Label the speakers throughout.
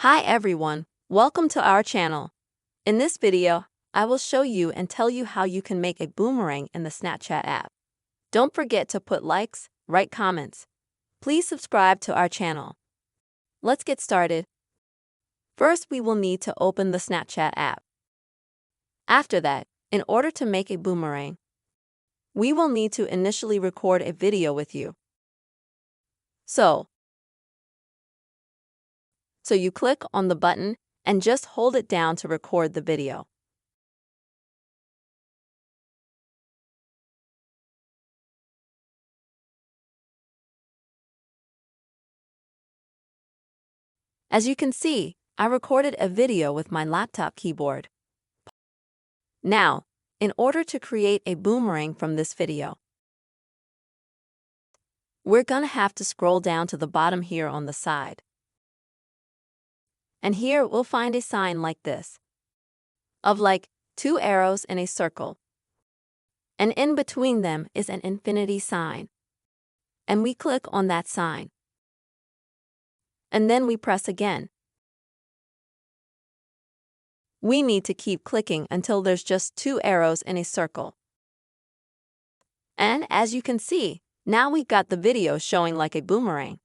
Speaker 1: Hi everyone, welcome to our channel. In this video, I will show you and tell you how you can make a boomerang in the Snapchat app. Don't forget to put likes, write comments. Please subscribe to our channel. Let's get started. First, we will need to open the Snapchat app. After that, in order to make a boomerang, we will need to initially record a video with you. So you click on the button and just hold it down to record the video. As you can see, I recorded a video with my laptop keyboard. Now, in order to create a boomerang from this video, we're gonna have to scroll down to the bottom here on the side. And here we'll find a sign like this, of like 2 arrows in a circle. And in between them is an infinity sign. And we click on that sign. And then we press again. We need to keep clicking until there's just 2 arrows in a circle. And as you can see, now we've got the video showing like a boomerang.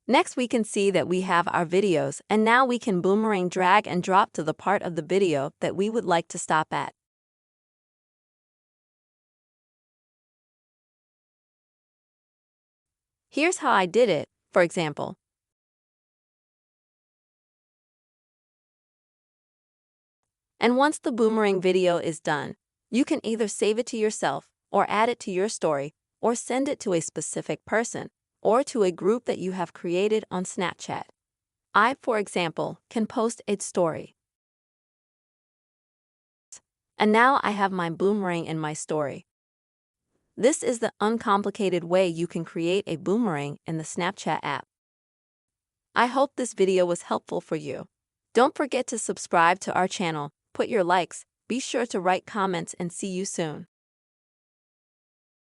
Speaker 1: Next, we can see that we have our videos, and now we can boomerang drag and drop to the part of the video that we would like to stop at. Here's how I did it, for example. And once the boomerang video is done, you can either save it to yourself, or add it to your story, or send it to a specific person, or to a group that you have created on Snapchat. I, for example, can post a story. And now I have my boomerang in my story. This is the uncomplicated way you can create a boomerang in the Snapchat app. I hope this video was helpful for you. Don't forget to subscribe to our channel, put your likes, be sure to write comments, and see you soon.